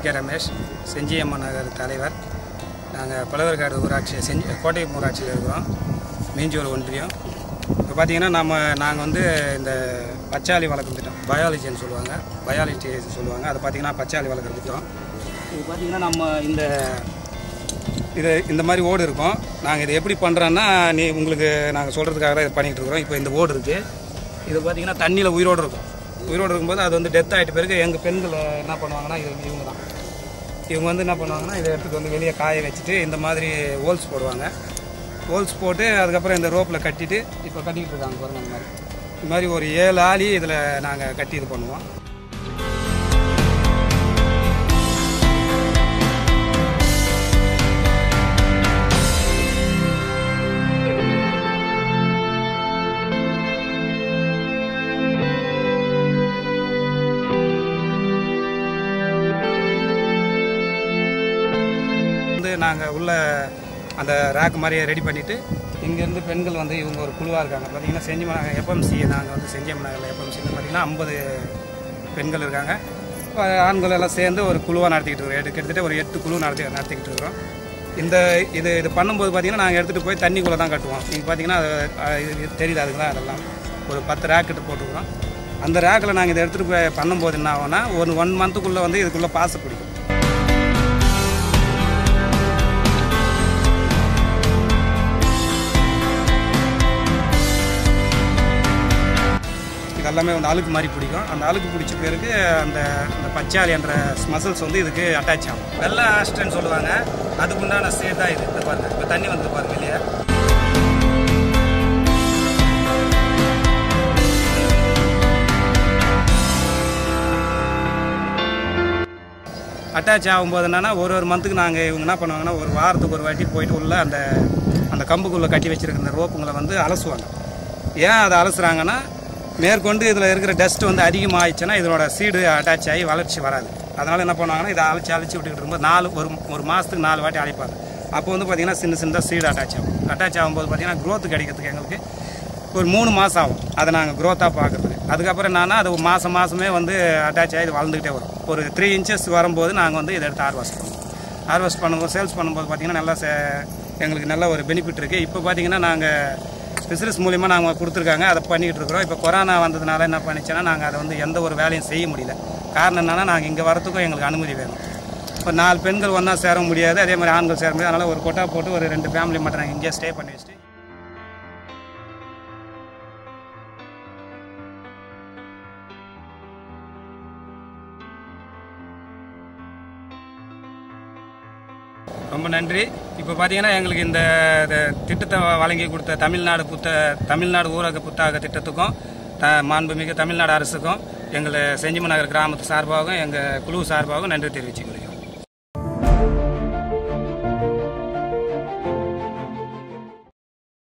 K Ramesh, Senjiyamman நகர் தலைவர். நாங்கள் பழவர்காடு ஊராட்சி கோட்டையம் ஊராட்சியில் இருக்கிறோம், மீஞ்சூர் ஒன்றியம். இப்போ பார்த்தீங்கன்னா நாங்கள் வந்து இந்த பச்சாலி வளர்க்குற திட்டம், பயாலஜின்னு சொல்லுவாங்க, அதை பார்த்தீங்கன்னா பச்சாலி வளர்க்குற திட்டம். இது பார்த்தீங்கன்னா நம்ம இந்த மாதிரி ஓடு இருக்கும். நாங்கள் இதை எப்படி பண்ணுறோன்னா உங்களுக்கு நாங்கள் சொல்கிறதுக்காக தான் இது பண்ணிகிட்டு இருக்கிறோம். இப்போ இந்த ஓடு இருக்குது, இது பார்த்தீங்கன்னா தண்ணியில் உயிரோடு இருக்கும்போது அது வந்து டெத் ஆகிட்ட பிறகு எங்கள் பெண்கள் என்ன பண்ணுவாங்கன்னா இவங்க வந்து என்ன பண்ணுவாங்கன்னா இதை எடுத்துகிட்டு வந்து வெளியே காய வச்சுட்டு இந்த மாதிரி ஹோல்ஸ் போடுவாங்க. ஹோல்ஸ் போட்டு அதுக்கப்புறம் இந்த ரோப்பில் கட்டிட்டு இப்போ கட்டிக்கிட்டு இருக்காங்க பாருங்க. இந்த மாதிரி ஒரு 7 ஆளி இதில் நாங்கள் கட்டி இது பண்ணுவோம். நாங்கள் உள்ள அந்த ரேக் மாதிரியே ரெடி பண்ணிவிட்டு இங்கேருந்து பெண்கள் வந்து இவங்க ஒரு குழுவாக இருக்காங்க. பார்த்தீங்கன்னா செஞ்சியம்மன் நகர் எஃப்எம்சி, நாங்கள் வந்து செஞ்சியம்மன் நகரில் எஃப்எம்சியில் பார்த்தீங்கன்னா 50 பெண்கள் இருக்காங்க. ஆண்கள் எல்லாம் சேர்ந்து ஒரு குழுவாக நடத்திக்கிட்டு இருக்கிறோம். கிட்டத்தட்ட ஒரு 8 குழு நடத்திக்கிட்டு இருக்கிறோம். இது பண்ணும்போது பார்த்தீங்கன்னா நாங்கள் எடுத்துகிட்டு போய் தண்ணிக்குள்ளே தான் கட்டுவோம். நீங்கள் பார்த்தீங்கன்னா இது தெரியுது, அதுக்குலாம் அதெல்லாம் ஒரு 10 ரேக் கிட்ட போட்டுக்கிறோம். அந்த ரேக்கில் நாங்கள் இதை எடுத்துகிட்டு போய் பண்ணும்போது என்ன ஆகும்னா ஒரு 1 மந்த்துக்குள்ளே வந்து இதுக்குள்ளே பாச பிடிக்கும். எல்லாமே வந்து அழுக்கு மாதிரி பிடிக்கும். அந்த அழுக்கு பிடிச்ச பிறகு அந்த பச்சாலி என்ற மசில்ஸ் வந்து இதுக்கு அட்டாச் ஆகும். வெள்ளை ஆஸ்ட்ரன்னு சொல்லுவாங்க, அதுக்குண்டான ஸ்டேட் தான் இது. பாருங்க, இப்போ தண்ணி வந்து பாருங்க இல்லையா. அட்டாச் ஆகும்போது என்னன்னா ஒரு மந்த்துக்கு நாங்கள் இவங்க என்ன பண்ணுவாங்கன்னா ஒரு வாரத்துக்கு ஒரு வாட்டி போயிட்டு உள்ள அந்த கம்புக்குள்ளே கட்டி வச்சிருக்கிற ரோப்புங்களை வந்து அலசுவாங்க. ஏன் அதை அலசுறாங்கன்னா மேற்கொண்டு இதில் இருக்கிற டஸ்ட் வந்து அதிகமாகிடுச்சுன்னா இதனோட சீடு அட்டாச் ஆகி வளர்ச்சி வராது. அதனால் என்ன பண்ணுவாங்கன்னா இதை அழைச்சி விட்டுக்கிட்டு இருக்கும்போது ஒரு மாதத்துக்கு 4 வாட்டி அழைப்பாங்க. அப்போ வந்து பார்த்திங்கன்னா சின்னதாக சீடு அட்டாச் ஆகும்போது பார்த்திங்கன்னா க்ரோத்து கிடைக்கிறதுக்கு எங்களுக்கு ஒரு 3 மாதம் ஆகும். அதை நாங்கள் க்ரோத்தாக பார்க்குறதுக்கு. அதுக்கப்புறம் என்னன்னா அது மாதமே வந்து அட்டாச் ஆகி இது வளர்ந்துக்கிட்டே வரும். ஒரு 3 இன்ச்சஸ் வரும்போது நாங்கள் வந்து இதை எடுத்து ஹார்வெஸ்ட் பண்ணும்போது சேல்ஸ் பண்ணும்போது பார்த்திங்கன்னா நல்லா எங்களுக்கு நல்ல ஒரு பெனிஃபிட் இருக்குது. இப்போ பார்த்திங்கன்னா நாங்கள் பிஸ்னஸ் மூலிமா நாங்கள் கொடுத்துருக்காங்க, அதை பண்ணிக்கிட்டு இருக்கிறோம். இப்போ கொரோனா வந்ததுனால என்ன பண்ணிச்சோன்னா நாங்கள் அதை வந்து எந்த ஒரு வேலையும் செய்ய முடியல. காரணம் என்னென்னா நாங்கள் இங்கே வரத்துக்கும் எங்களுக்கு அனுமதி வேணும். இப்போ 4 பெண்கள் ஒன்றா சேர முடியாது, அதே மாதிரி ஆண்கள் சேர முடியாது. அதனால் ஒரு கொட்டா போட்டு ஒரு 2 ஃபேமிலி மட்டும் நாங்கள் இங்கேயே ஸ்டே பண்ணி வச்சுட்டு ரொம்ப நன்றி. இப்போ பார்த்தீங்கன்னா எங்களுக்கு இந்த திட்டத்தை வழங்கி கொடுத்த தமிழ்நாடு ஊரக புத்தாக்க திட்டத்துக்கும் மாண்புமிகு தமிழ்நாடு அரசுக்கும் எங்களை செஞ்சியம்மன் நகர் கிராமத்து சார்பாகவும் எங்கள் குழு சார்பாகவும் நன்றி தெரிவிச்சுக்கிறோம்.